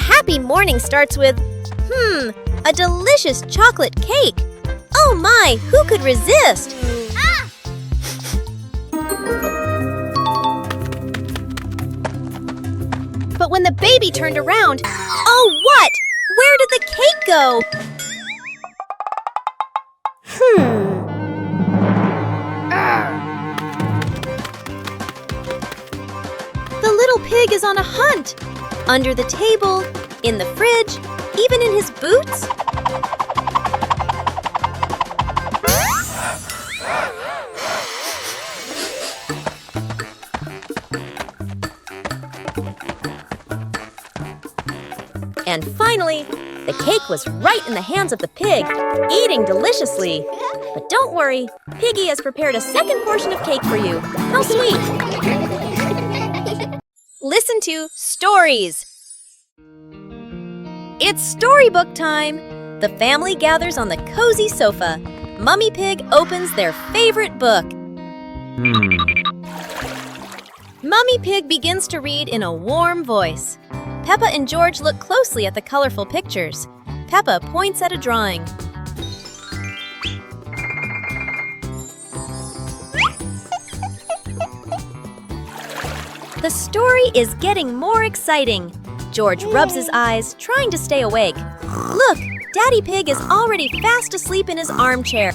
happy morning starts with, a delicious chocolate cake. Oh my, who could resist? But when the baby turned around, oh what? Where did the cake go? The little pig is on a hunt. Under the table, in the fridge, even in his boots. And finally, the cake was right in the hands of the pig, eating deliciously. But don't worry, Piggy has prepared a second portion of cake for you. How sweet! Listen to stories. It's storybook time. The family gathers on the cozy sofa. Mummy Pig opens their favorite book. Mummy Pig begins to read in a warm voice. Peppa and George look closely at the colorful pictures. Peppa points at a drawing. The story is getting more exciting. George rubs his eyes, trying to stay awake. Look, Daddy Pig is already fast asleep in his armchair.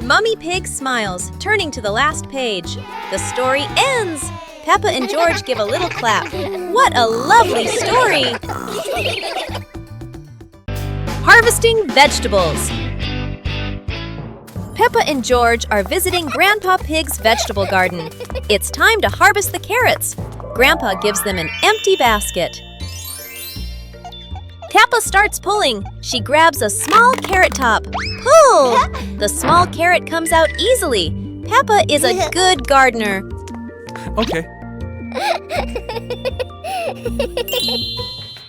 Mummy Pig smiles, turning to the last page. The story ends! Peppa and George give a little clap. What a lovely story! Harvesting vegetables. Peppa and George are visiting Grandpa Pig's vegetable garden. It's time to harvest the carrots. Grandpa gives them an empty basket. Peppa starts pulling. She grabs a small carrot top. Pull! The small carrot comes out easily. Peppa is a good gardener. Okay.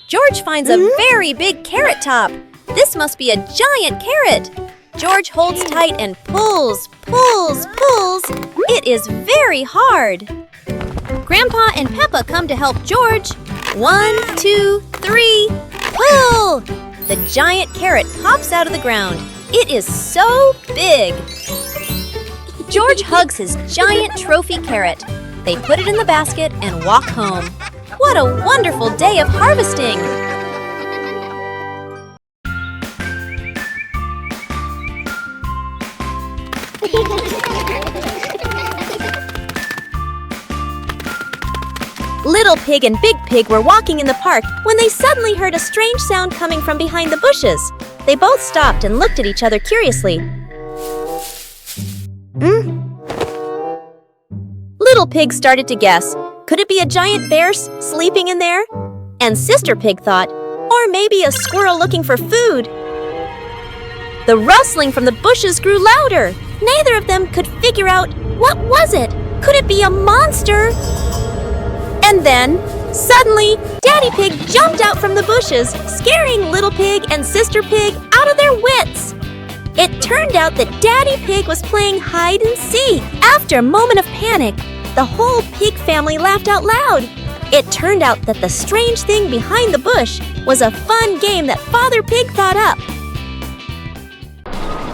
George finds a very big carrot top. This must be a giant carrot. George holds tight and pulls, pulls, pulls. It is very hard. Grandpa and Peppa come to help George. 1, 2, 3, pull! The giant carrot pops out of the ground. It is so big. George hugs his giant trophy carrot. They put it in the basket and walk home. What a wonderful day of harvesting! Little Pig and Big Pig were walking in the park when they suddenly heard a strange sound coming from behind the bushes. They both stopped and looked at each other curiously. Little Pig started to guess. Could it be a giant bear sleeping in there? And Sister Pig thought, or maybe a squirrel looking for food. The rustling from the bushes grew louder. Neither of them could figure out, what was it? Could it be a monster? And then, suddenly, Daddy Pig jumped out from the bushes, scaring Little Pig and Sister Pig out of their wits. It turned out that Daddy Pig was playing hide and seek. After a moment of panic, the whole pig family laughed out loud. It turned out that the strange thing behind the bush was a fun game that Father Pig thought up.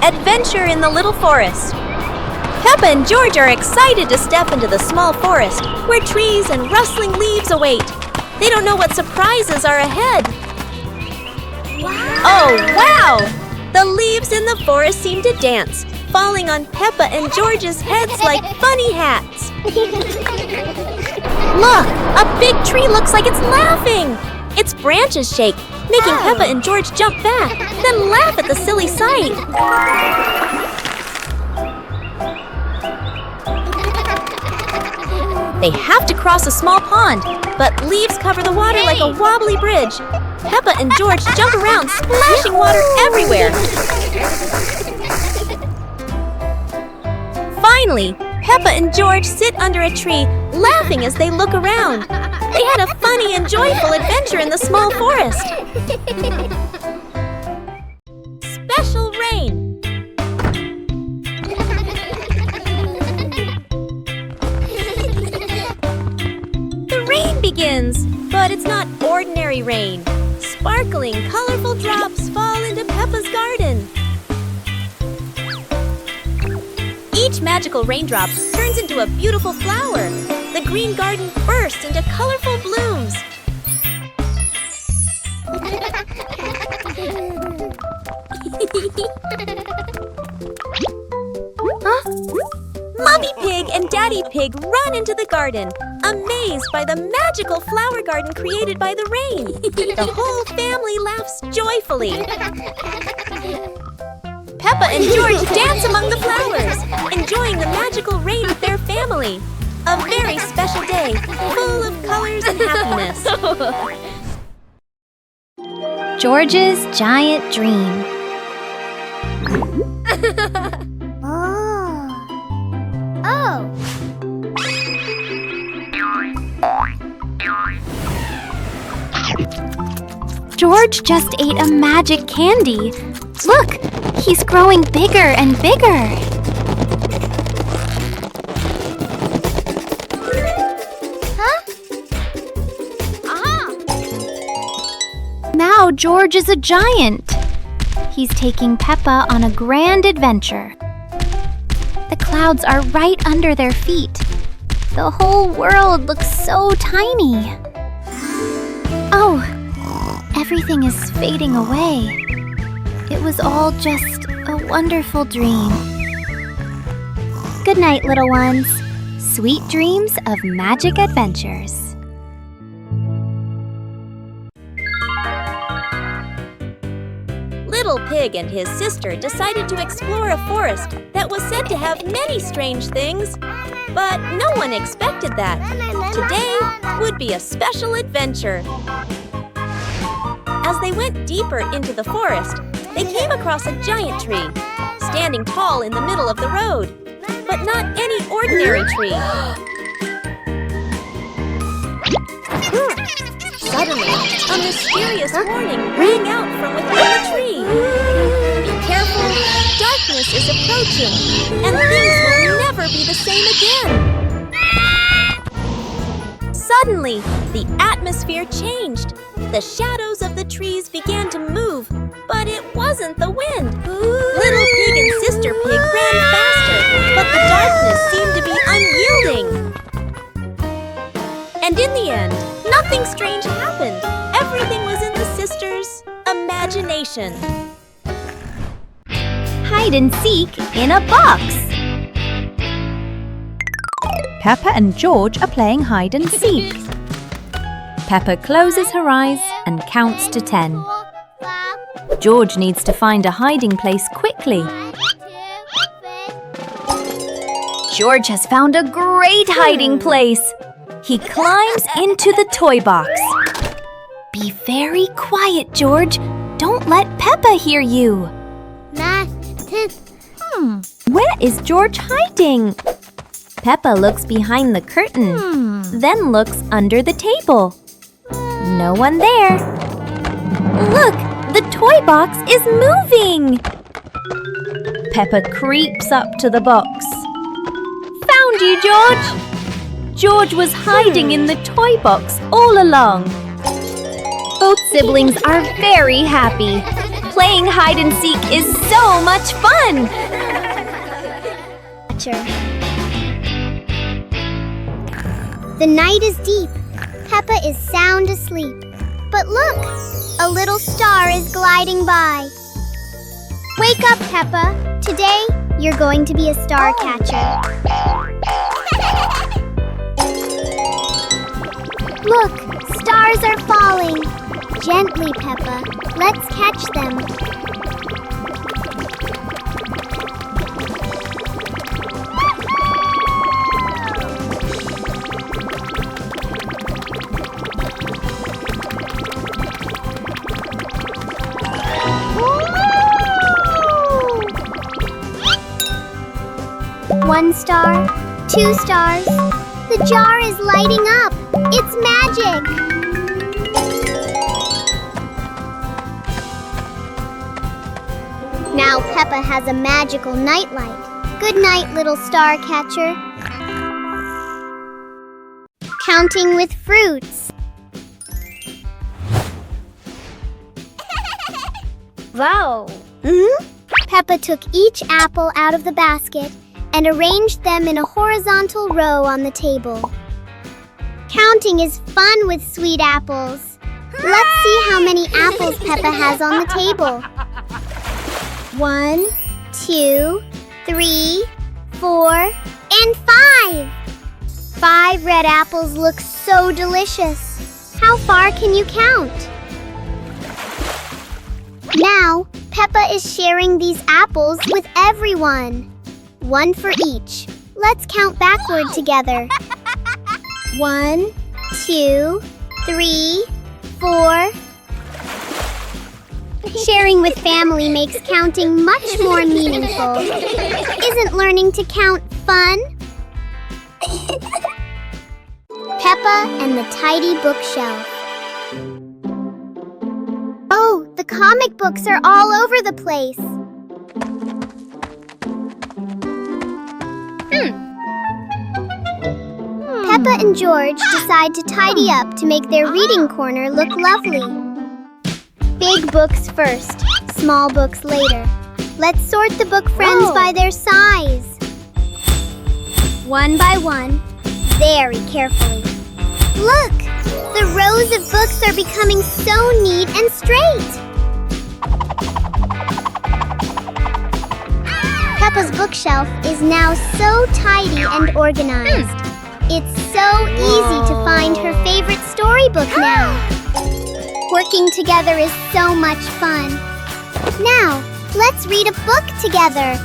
Adventure in the Little Forest. Peppa and George are excited to step into the small forest where trees and rustling leaves await. They don't know what surprises are ahead. Wow! Oh, wow! The leaves in the forest seem to dance, falling on Peppa and George's heads like funny hats. Look! A big tree looks like it's laughing! Its branches shake, making Peppa and George jump back, then laugh at the silly sight. They have to cross a small pond, but leaves cover the water like a wobbly bridge. Peppa and George jump around, splashing water everywhere. Finally, Peppa and George sit under a tree, laughing as they look around. They had a funny and joyful adventure in the small forest. Special rain. fairy rain. Sparkling, colorful drops fall into Peppa's garden. Each magical raindrop turns into a beautiful flower. The green garden bursts into colorful blooms. Huh? Mommy Pig and Daddy Pig run into the garden, amazed by the magical flower garden created by the rain. The whole family laughs joyfully. Peppa and George dance among the flowers, enjoying the magical rain with their family. A very special day, full of colors and happiness. George's giant dream. George just ate a magic candy. Look, he's growing bigger and bigger. Now George is a giant. He's taking Peppa on a grand adventure. The clouds are right under their feet. The whole world looks so tiny. Oh, everything is fading away. It was all just a wonderful dream. Good night, little ones. Sweet dreams of magic adventures. Little Pig and his sister decided to explore a forest that was said to have many strange things. But no one expected that. Today would be a special adventure. As they went deeper into the forest, they came across a giant tree, standing tall in the middle of the road. But not any ordinary tree. Suddenly, a mysterious warning rang out from within the tree. Be careful, darkness is approaching, and things will never be the same again. Suddenly, the atmosphere changed. The shadows of the trees began to move, but it wasn't the wind. Little Pig and Sister Pig ran faster, but the darkness seemed to be unyielding. And in the end, nothing strange happened. Everything was in the sisters' imagination. Hide and seek in a box. Peppa and George are playing hide and seek. Peppa closes her eyes and counts to 10. George needs to find a hiding place quickly. George has found a great hiding place. He climbs into the toy box. Be very quiet, George. Don't let Peppa hear you. Where is George hiding? Peppa looks behind the curtain, then looks under the table. No one there. Look, the toy box is moving. Peppa creeps up to the box. Found you, George. George was hiding in the toy box all along. Both siblings are very happy. Playing hide and seek is so much fun. The night is deep. Peppa is sound asleep. But look, a little star is gliding by. Wake up, Peppa. Today, you're going to be a star catcher. Look, stars are falling. Gently, Peppa. Let's catch them. One star, 2 stars. The jar is lighting up. It's magic. Now Peppa has a magical nightlight. Good night, little star catcher. Counting with fruits. Wow! Peppa took each apple out of the basket and arranged them in a horizontal row on the table. Counting is fun with sweet apples. Let's see how many apples Peppa has on the table. 1, 2, 3, 4, and 5. 5 red apples look so delicious. How far can you count? Now, Peppa is sharing these apples with everyone. 1 for each. Let's count backward together. 1, 2, 3, 4. Sharing with family makes counting much more meaningful. Isn't learning to count fun? Peppa and the Tidy Bookshelf. Oh, the comic books are all over the place. Peppa and George decide to tidy up to make their reading corner look lovely. Big books first, small books later. Let's sort the book friends by their size. One by one, very carefully. Look! The rows of books are becoming so neat and straight. Peppa's bookshelf is now so tidy and organized. It's so easy to find her favorite storybook now. Working together is so much fun. Now, let's read a book together.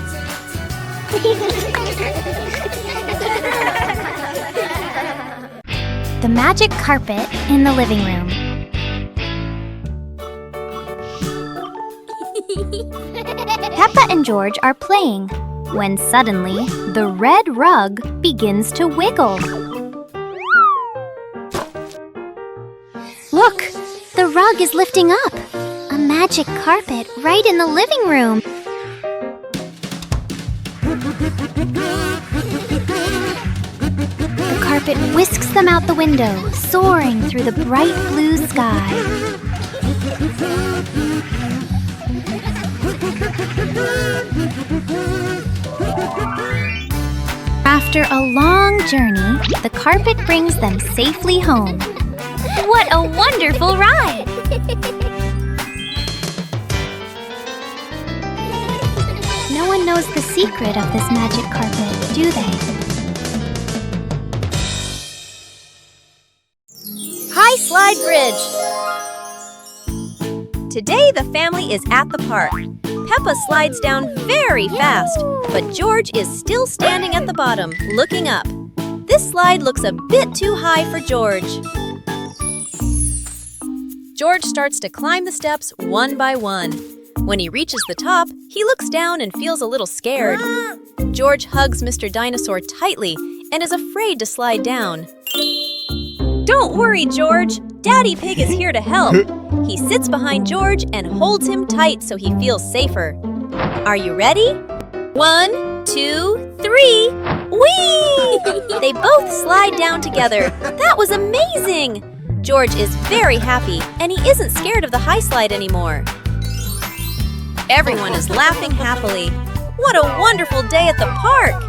The magic carpet in the living room. Peppa and George are playing when suddenly the red rug begins to wiggle. Look, the rug is lifting up. A magic carpet right in the living room. The carpet whisks them out the window, soaring through the bright blue sky. After a long journey, the carpet brings them safely home. What a wonderful ride! No one knows the secret of this magic carpet, do they? High Slide Bridge. Today the family is at the park. Peppa slides down very fast, but George is still standing at the bottom, looking up. This slide looks a bit too high for George. George starts to climb the steps one by one. When he reaches the top, he looks down and feels a little scared. George hugs Mr. Dinosaur tightly and is afraid to slide down. Don't worry, George. Daddy Pig is here to help. He sits behind George and holds him tight so he feels safer. Are you ready? 1, 2, 3. Whee! They both slide down together. That was amazing! George is very happy and he isn't scared of the high slide anymore. Everyone is laughing happily. What a wonderful day at the park!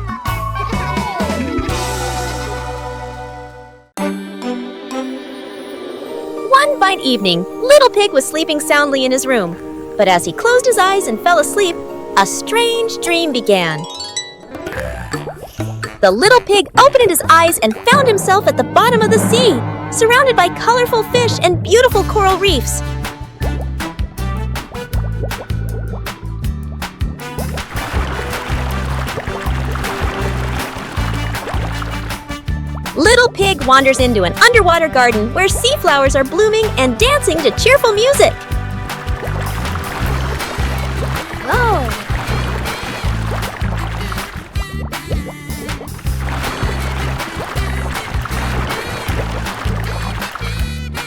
One fine evening, Little Pig was sleeping soundly in his room. But as he closed his eyes and fell asleep, a strange dream began. The little pig opened his eyes and found himself at the bottom of the sea, surrounded by colorful fish and beautiful coral reefs. Little Pig wanders into an underwater garden where sea flowers are blooming and dancing to cheerful music. Whoa!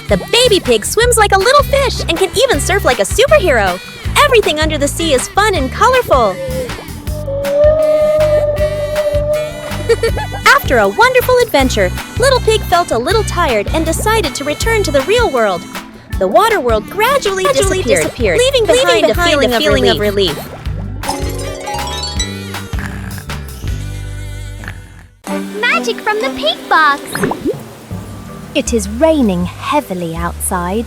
The baby pig swims like a little fish and can even surf like a superhero. Everything under the sea is fun and colorful. After a wonderful adventure, Little Pig felt a little tired and decided to return to the real world. The water world gradually disappeared, leaving behind a feeling of relief. Magic from the pig box! It is raining heavily outside.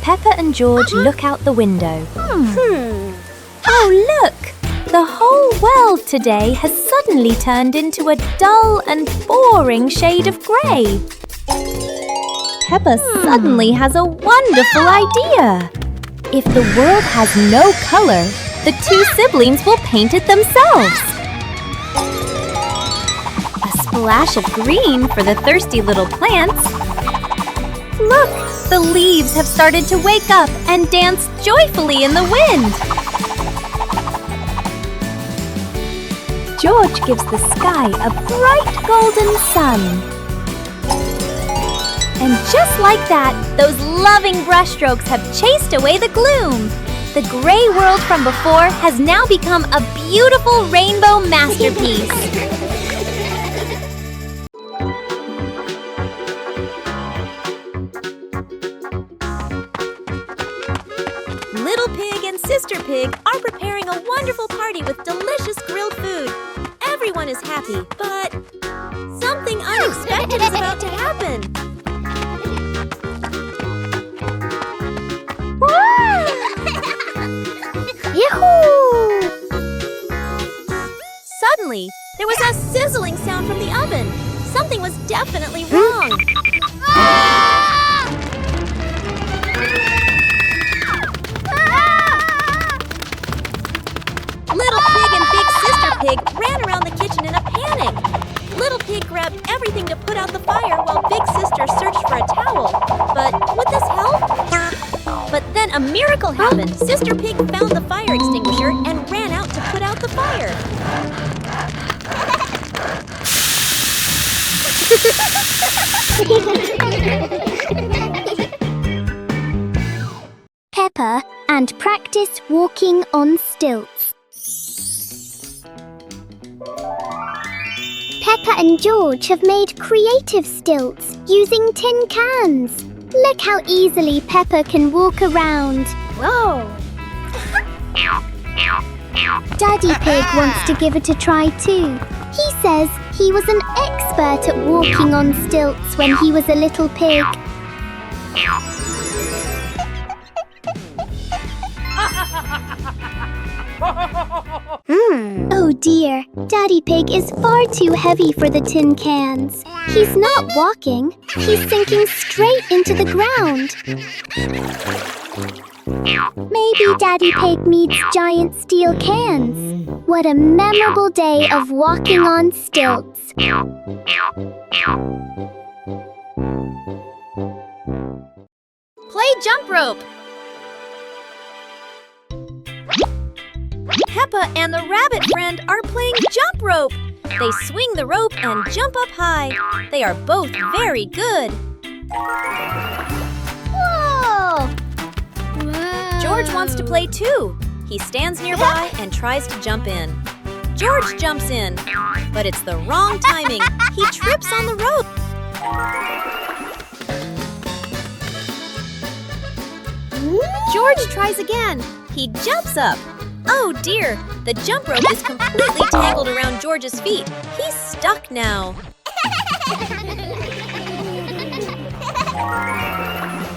Peppa and George look out the window. Oh, look! The whole world today has suddenly turned into a dull and boring shade of grey. Peppa suddenly has a wonderful idea. If the world has no colour, the two siblings will paint it themselves. A splash of green for the thirsty little plants. Look, the leaves have started to wake up and dance joyfully in the wind. George gives the sky a bright golden sun. And just like that, those loving brushstrokes have chased away the gloom. The gray world from before has now become a beautiful rainbow masterpiece. Little Pig and Sister Pig are preparing a wonderful party with delicious grilled food. Everyone is happy, but something unexpected is about to happen. Yahoo! Suddenly, there was a sizzling sound from the oven. Something was definitely wrong. Little Pig and Big Sister Pig ran around the kitchen in a panic. Little Pig grabbed everything to put out the fire while Big Sister searched for a towel. But would this help? But then a miracle happened. Sister Pig found the fire extinguisher and ran out to put out the fire. Peppa and practice walking on stilts. Peppa and George have made creative stilts using tin cans. Look how easily Peppa can walk around. Whoa! Daddy Pig wants to give it a try too. He says he was an expert at walking on stilts when he was a little pig. Oh dear, Daddy Pig is far too heavy for the tin cans. He's not walking, he's sinking straight into the ground. Maybe Daddy Pig needs giant steel cans. What a memorable day of walking on stilts. Play jump rope. Peppa and the rabbit friend are playing jump rope. They swing the rope and jump up high. They are both very good. Whoa! George wants to play too. He stands nearby and tries to jump in. George jumps in, but it's the wrong timing. He trips on the rope. George tries again. He jumps up. Oh dear, the jump rope is completely tangled around George's feet. He's stuck now.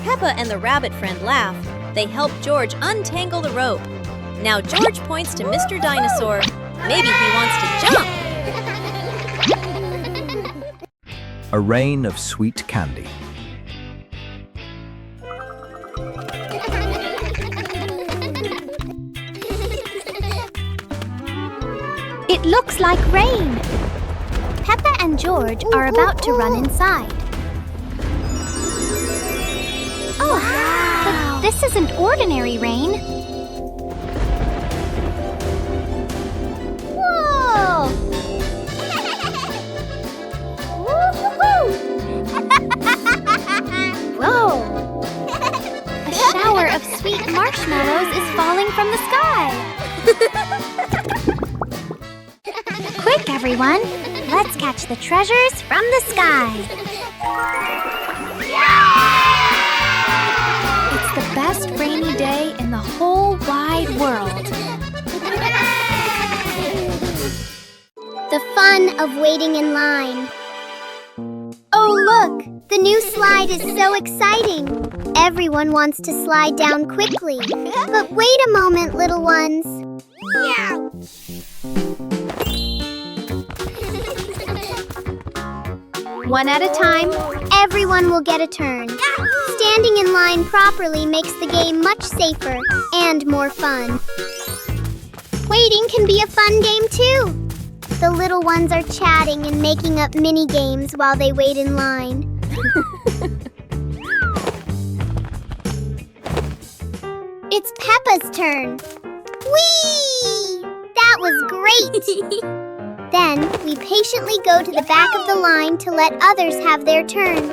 Peppa and the rabbit friend laugh. They help George untangle the rope. Now George points to Mr. Dinosaur. Maybe he wants to jump. A rain of sweet candy. It looks like rain. Peppa and George are about to run inside. Oh, wow. But this isn't ordinary rain. Whoa! Whoa! A shower of sweet marshmallows is falling from the sky. Quick, everyone! Let's catch the treasures from the sky! best rainy day in the whole wide world. The fun of waiting in line. Oh, look! The new slide is so exciting. Everyone wants to slide down quickly. But wait a moment, little ones. One at a time, everyone will get a turn. Standing in line properly makes the game much safer and more fun. Waiting can be a fun game too. The little ones are chatting and making up mini games while they wait in line. It's Peppa's turn. Whee! That was great! Then we patiently go to the back of the line to let others have their turn.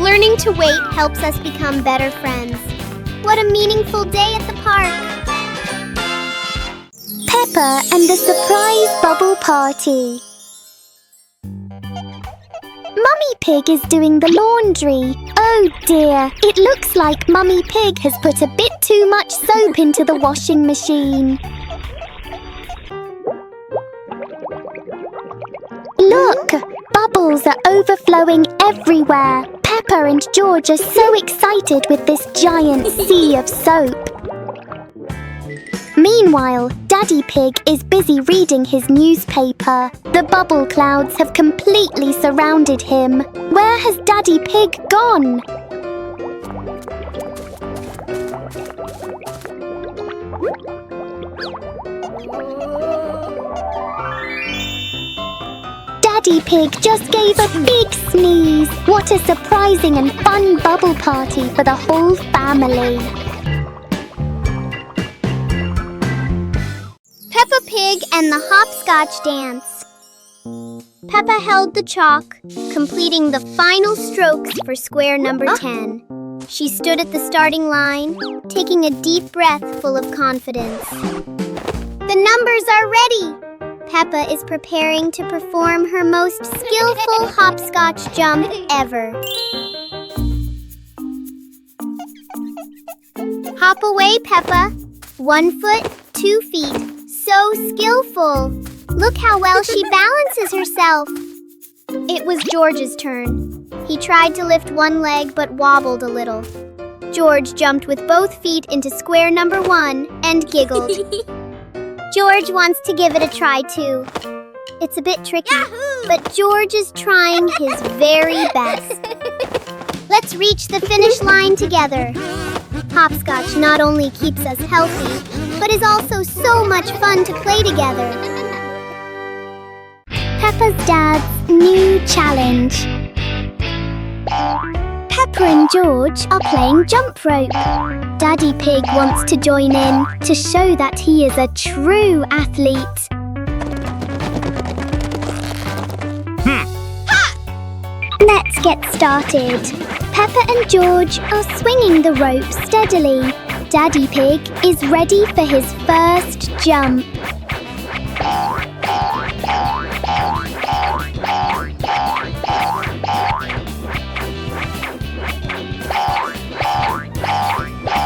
Learning to wait helps us become better friends. What a meaningful day at the park! Peppa and the surprise bubble party. Mummy Pig is doing the laundry. Oh dear, it looks like Mummy Pig has put a bit too much soap into the washing machine. Look, bubbles are overflowing everywhere. Peppa and George are so excited with this giant sea of soap. Meanwhile, Daddy Pig is busy reading his newspaper. The bubble clouds have completely surrounded him. Where has Daddy Pig gone? Daddy Pig just gave a big sneeze. What a surprising and fun bubble party for the whole family. Peppa Pig and the hopscotch dance. Peppa held the chalk, completing the final strokes for square number 10. She stood at the starting line, taking a deep breath full of confidence. The numbers are ready! Peppa is preparing to perform her most skillful hopscotch jump ever. Hop away, Peppa. 1 foot, 2 feet. So skillful! Look how well she balances herself! It was George's turn. He tried to lift one leg but wobbled a little. George jumped with both feet into square number 1 and giggled. George wants to give it a try too. It's a bit tricky, but George is trying his very best. Let's reach the finish line together. Hopscotch not only keeps us healthy, but is also so much fun to play together. Peppa's dad's new challenge. Peppa and George are playing jump rope. Daddy Pig wants to join in to show that he is a true athlete. Let's get started. Peppa and George are swinging the rope steadily. Daddy Pig is ready for his first jump.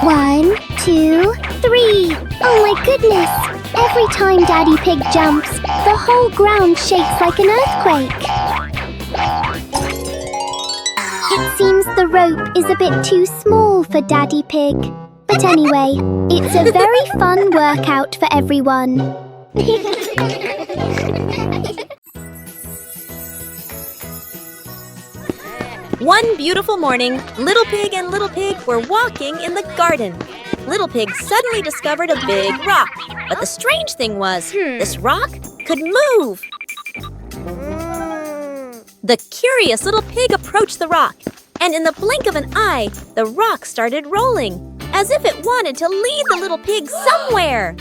One, 2, 3. Oh my goodness! Every time Daddy Pig jumps, the whole ground shakes like an earthquake. It seems the rope is a bit too small for Daddy Pig. But anyway, it's a very fun workout for everyone. One beautiful morning, Little Pig and Little Pig were walking in the garden. Little Pig suddenly discovered a big rock. But the strange thing was, this rock could move. The curious Little Pig approached the rock, and in the blink of an eye, the rock started rolling, as if it wanted to lead the Little Pig somewhere.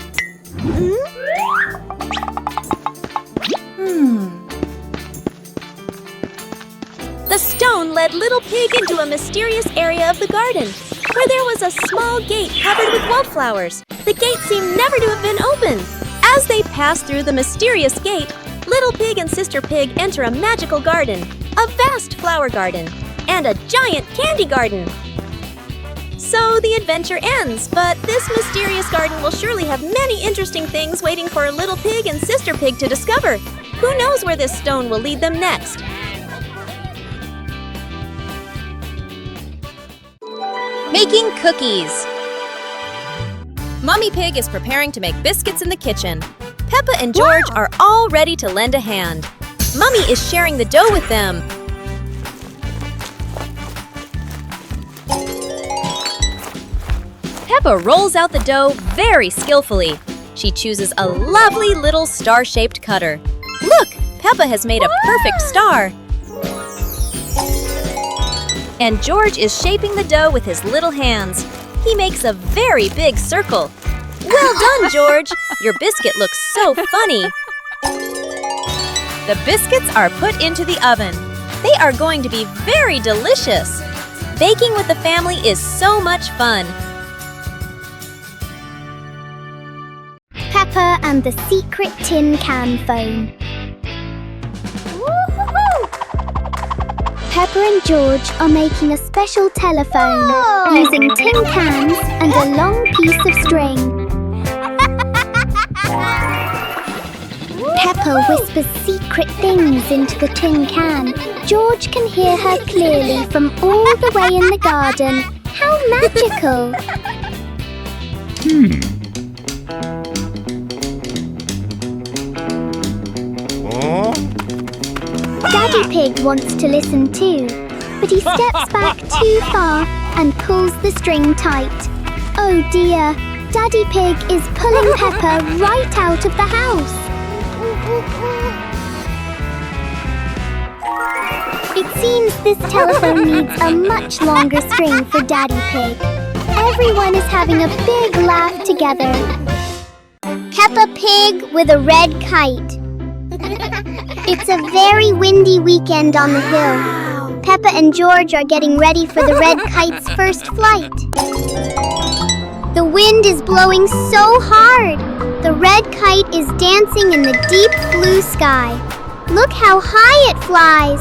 The stone led Little Pig into a mysterious area of the garden, where there was a small gate covered with wildflowers. The gate seemed never to have been opened. As they passed through the mysterious gate, Little Pig and Sister Pig enter a magical garden, a vast flower garden. and a giant candy garden. So the adventure ends, but this mysterious garden will surely have many interesting things waiting for Little Pig and Sister Pig to discover. Who knows where this stone will lead them next? Making cookies. Mummy Pig is preparing to make biscuits in the kitchen. Peppa and George are all ready to lend a hand. Mummy is sharing the dough with them. Peppa rolls out the dough very skillfully. She chooses a lovely little star-shaped cutter. Look, Peppa has made a perfect star. And George is shaping the dough with his little hands. He makes a very big circle. Well done, George! Your biscuit looks so funny. The biscuits are put into the oven. They are going to be very delicious. Baking with the family is so much fun. Peppa and the secret tin can phone. Peppa and George are making a special telephone using tin cans and a long piece of string. Peppa whispers secret things into the tin can. George can hear her clearly from all the way in the garden. How magical! Daddy Pig wants to listen too, but he steps back too far and pulls the string tight. Oh dear, Daddy Pig is pulling Peppa right out of the house. It seems this telephone needs a much longer string for Daddy Pig. Everyone is having a big laugh together. Peppa Pig with a red kite. It's a very windy weekend on the hill. Peppa and George are getting ready for the red kite's first flight. The wind is blowing so hard. The red kite is dancing in the deep blue sky. Look how high it flies.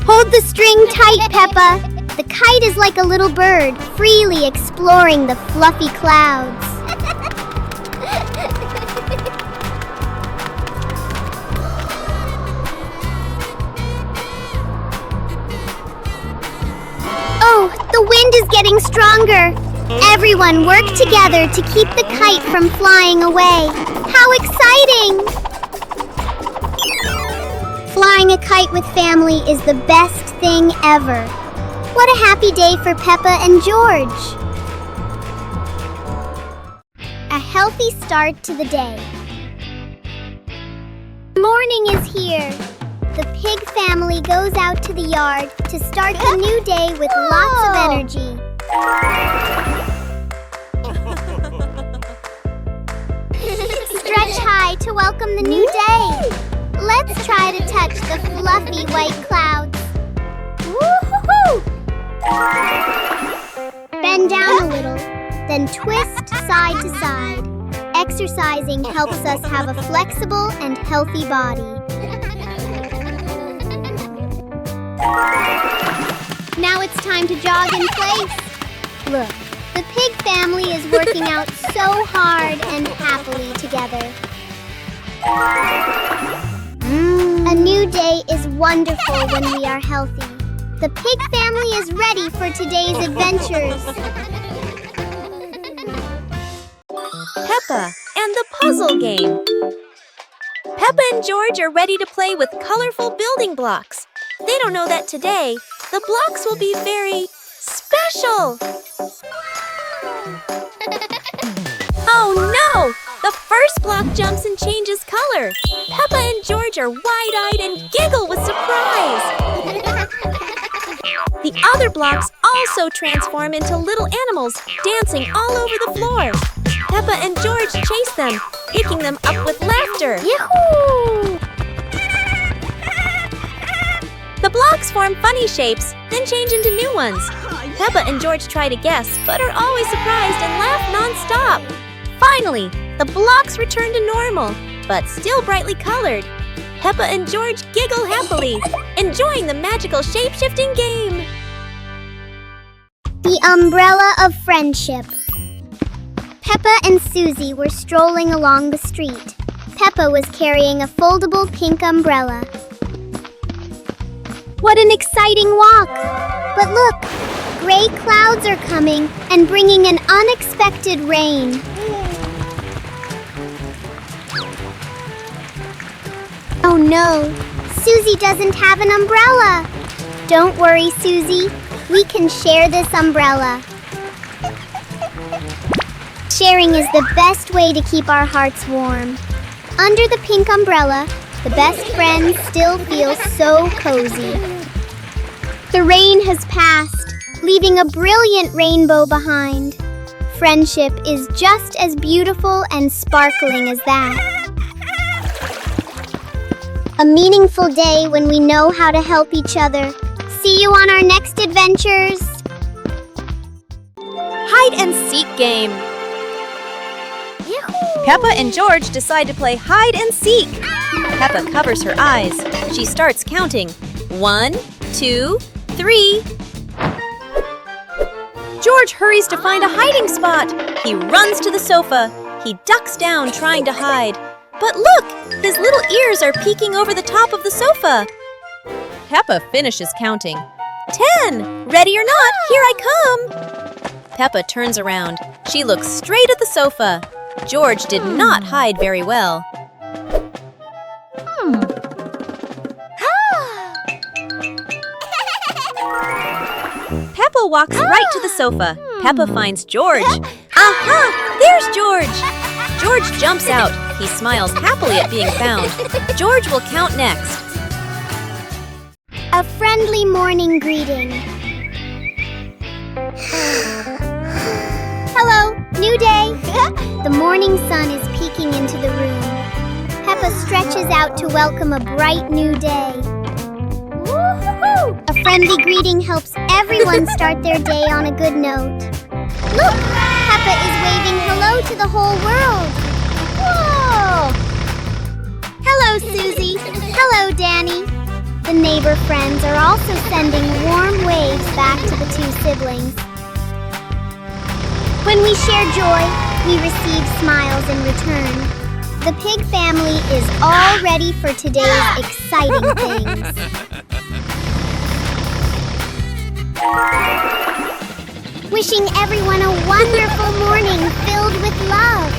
Hold the string tight, Peppa. The kite is like a little bird, freely exploring the fluffy clouds. Oh, the wind is getting stronger. Everyone work together to keep the kite from flying away. How exciting! Flying a kite with family is the best thing ever. What a happy day for Peppa and George. A healthy start to the day. Morning is here. The pig family goes out to the yard to start the new day with lots of energy. Stretch high to welcome the new day. Let's try to touch the fluffy white clouds. Woo-hoo-hoo! Bend down a little, then twist side to side. Exercising helps us have a flexible and healthy body. Now it's time to jog in place. Look, the pig family is working out so hard and happily together. A new day is wonderful when we are healthy. The pig family is ready for today's adventures. Peppa and the puzzle game. Peppa and George are ready to play with colorful building blocks. They don't know that today, the blocks will be very special. Oh no! The first block jumps and changes color. Peppa and George are wide-eyed and giggle with surprise. The other blocks also transform into little animals, dancing all over the floor. Peppa and George chase them, picking them up with laughter. Yahoo! The blocks form funny shapes, then change into new ones. Peppa and George try to guess, but are always surprised and laugh non-stop. Finally, the blocks return to normal, but still brightly colored. Peppa and George giggle happily, enjoying the magical shape-shifting game. The umbrella of friendship. Peppa and Susie were strolling along the street. Peppa was carrying a foldable pink umbrella. What an exciting walk! But look, gray clouds are coming and bringing an unexpected rain. Oh no, Susie doesn't have an umbrella. Don't worry, Susie. We can share this umbrella. Sharing is the best way to keep our hearts warm. Under the pink umbrella, the best friends still feel so cozy. The rain has passed, leaving a brilliant rainbow behind. Friendship is just as beautiful and sparkling as that. A meaningful day when we know how to help each other. See you on our next adventures. Hide and seek game. Peppa and George decide to play hide and seek. Peppa covers her eyes. She starts counting. 1, 2, 3. George hurries to find a hiding spot. He runs to the sofa. He ducks down trying to hide. But look, his little ears are peeking over the top of the sofa. Peppa finishes counting. 10! Ready or not, here I come! Peppa turns around. She looks straight at the sofa. George did not hide very well. Peppa walks right to the sofa. Peppa finds George. Aha! There's George! George jumps out. He smiles happily at being found. George will count next. A friendly morning greeting. Hello, new day. The morning sun is peeking into the room. Peppa stretches out to welcome a bright new day. A friendly greeting helps everyone start their day on a good note. Look, Peppa is waving hello to the whole world. Whoa! Hello, Susie. Hello, Danny. The neighbor friends are also sending warm waves back to the two siblings. When we share joy, we receive smiles in return. The pig family is all ready for today's exciting things. Wishing everyone a wonderful morning filled with love.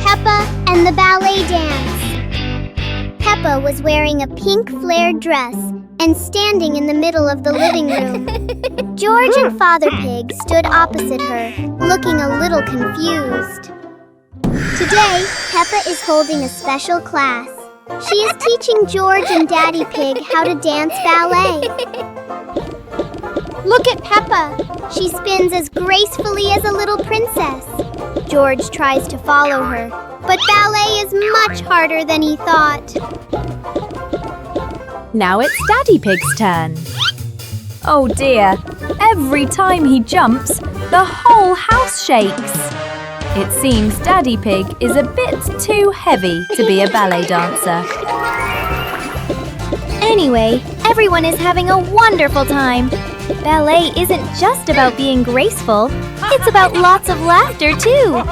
Peppa and the ballet dance. Peppa was wearing a pink flared dress and standing in the middle of the living room. George and Father Pig stood opposite her, looking a little confused. Today, Peppa is holding a special class. She is teaching George and Daddy Pig how to dance ballet. Look at Peppa. She spins as gracefully as a little princess. George tries to follow her, but ballet is much harder than he thought. Now it's Daddy Pig's turn. Oh dear, every time he jumps, the whole house shakes. It seems Daddy Pig is a bit too heavy to be a ballet dancer. Anyway, everyone is having a wonderful time. Ballet isn't just about being graceful, it's about lots of laughter too.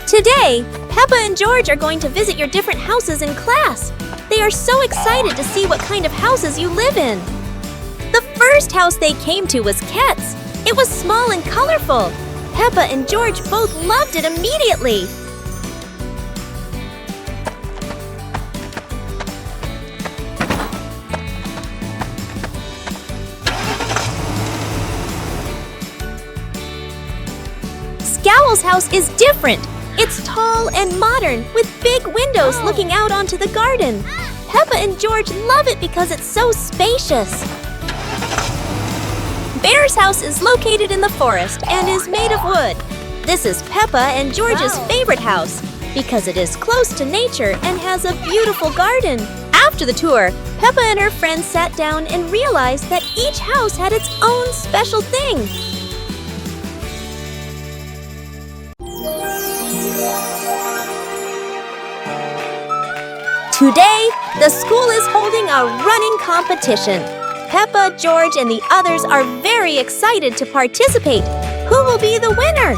Today, Peppa and George are going to visit your different houses in class. They are so excited to see what kind of houses you live in. The first house they came to was Ket's. It was small and colorful. Peppa and George both loved it immediately. Scowl's house is different. It's tall and modern, with big windows looking out onto the garden. Peppa and George love it because it's so spacious. Bear's house is located in the forest and is made of wood. This is Peppa and George's favorite house because it is close to nature and has a beautiful garden. After the tour, Peppa and her friends sat down and realized that each house had its own special thing. Today, the school is holding a running competition. Peppa, George, and the others are very excited to participate. Who will be the winner?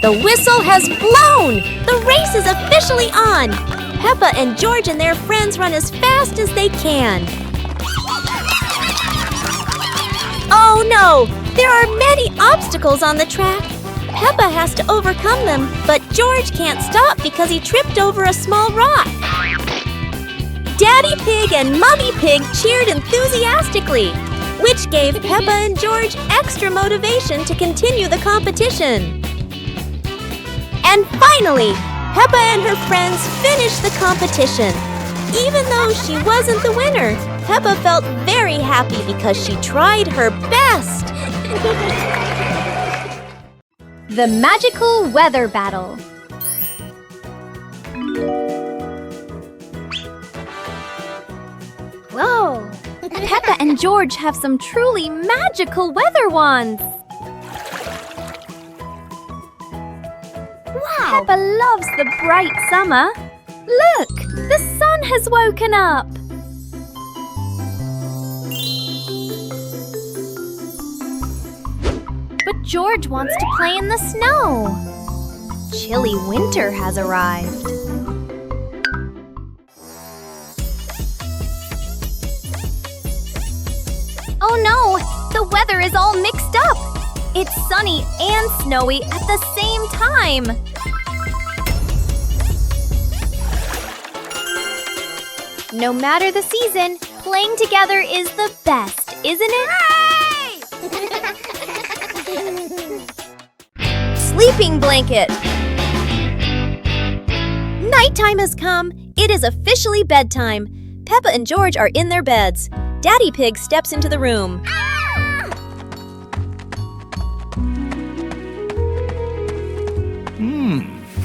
The whistle has blown! The race is officially on! Peppa and George and their friends run as fast as they can. Oh no! There are many obstacles on the track. Peppa has to overcome them, but George can't stop because he tripped over a small rock. Daddy Pig and Mummy Pig cheered enthusiastically, which gave Peppa and George extra motivation to continue the competition. And finally, Peppa and her friends finished the competition. Even though she wasn't the winner, Peppa felt very happy because she tried her best. The magical weather battle. Whoa! Peppa and George have some truly magical weather wands. Wow! Peppa loves the bright summer. Look! The sun has woken up. But George wants to play in the snow. Chilly winter has arrived. Oh no! The weather is all mixed up! It's sunny and snowy at the same time! No matter the season, playing together is the best, isn't it? Sleeping blanket! Nighttime has come. It is officially bedtime. Peppa and George are in their beds. Daddy Pig steps into the room.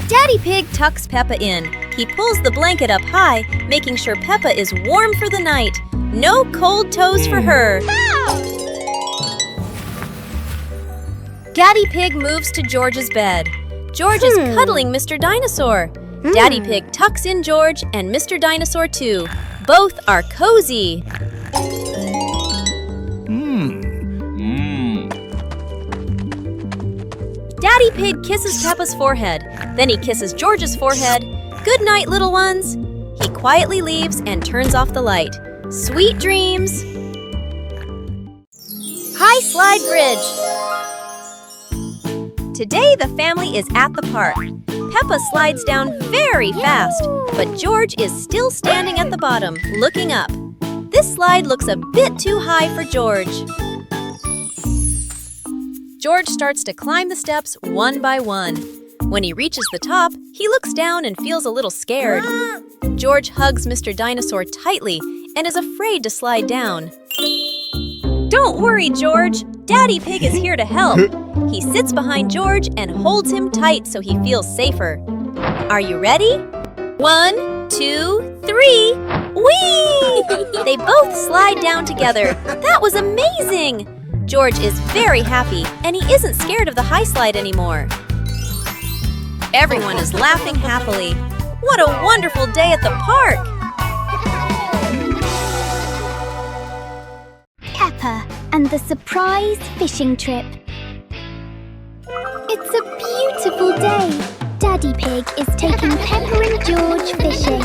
Daddy Pig tucks Peppa in. He pulls the blanket up high, making sure Peppa is warm for the night. No cold toes for her. Daddy Pig moves to George's bed. George is cuddling Mr. Dinosaur. Daddy Pig tucks in George and Mr. Dinosaur too. Both are cozy. Daddy Pig kisses Peppa's forehead. Then he kisses George's forehead. Good night, little ones. He quietly leaves and turns off the light. Sweet dreams. High slide bridge. Today the family is at the park. Peppa slides down very fast, but George is still standing at the bottom, looking up. This slide looks a bit too high for George. George starts to climb the steps one by one. When he reaches the top, he looks down and feels a little scared. George hugs Mr. Dinosaur tightly and is afraid to slide down. Don't worry, George. Daddy Pig is here to help. He sits behind George and holds him tight so he feels safer. Are you ready? 1, 2, 3. Whee! They both slide down together. That was amazing! George is very happy, and he isn't scared of the high slide anymore. Everyone is laughing happily. What a wonderful day at the park! Peppa and the surprise fishing trip. It's a beautiful day. Daddy Pig is taking Peppa and George fishing.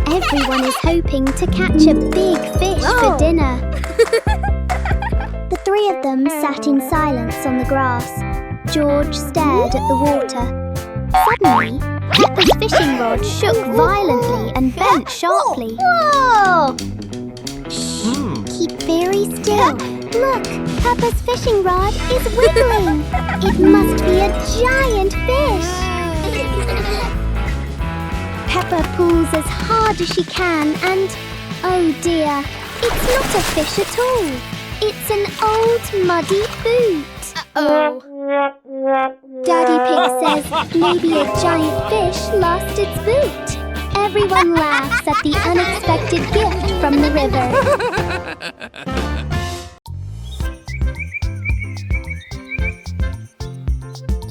Everyone is hoping to catch a big fish for dinner. The three of them sat in silence on the grass. George stared at the water. Suddenly, Peppa's fishing rod shook violently and bent sharply. Whoa! Shh! Keep very still. Look, Peppa's fishing rod is wiggling. It must be a giant fish. Peppa pulls as hard as she can and, oh dear, it's not a fish at all. It's an old muddy boot. Daddy Pig says maybe a giant fish lost its boot. Everyone laughs at the unexpected gift from the river.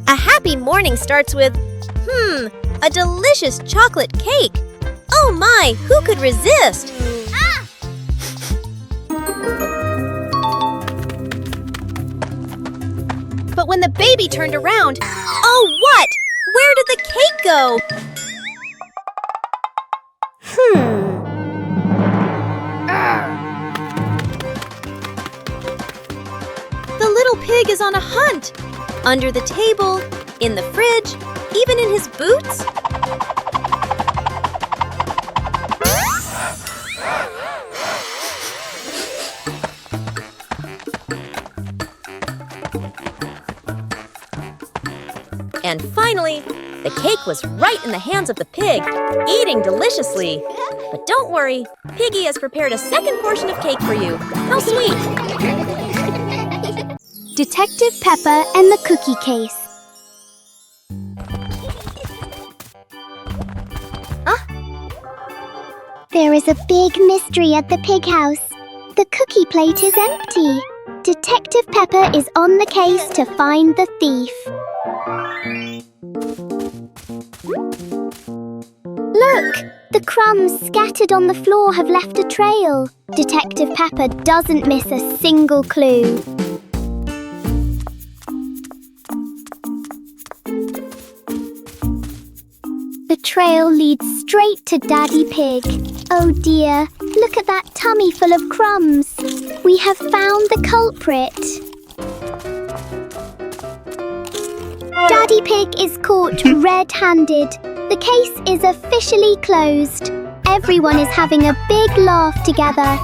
A happy morning starts with, a delicious chocolate cake. Oh my, who could resist? But when the baby turned around, oh what? Where did the cake go? The little pig is on a hunt. Under the table, in the fridge, even in his boots. And finally, the cake was right in the hands of the pig, eating deliciously. But don't worry, Piggy has prepared a second portion of cake for you. How sweet! Detective Peppa and the Cookie Case. There is a big mystery at the pig house. The cookie plate is empty. Detective Peppa is on the case to find the thief. Look! The crumbs scattered on the floor have left a trail. Detective Peppa doesn't miss a single clue. The trail leads straight to Daddy Pig. Oh dear, look at that tummy full of crumbs. We have found the culprit. Daddy Pig is caught red-handed. The case is officially closed. Everyone is having a big laugh together.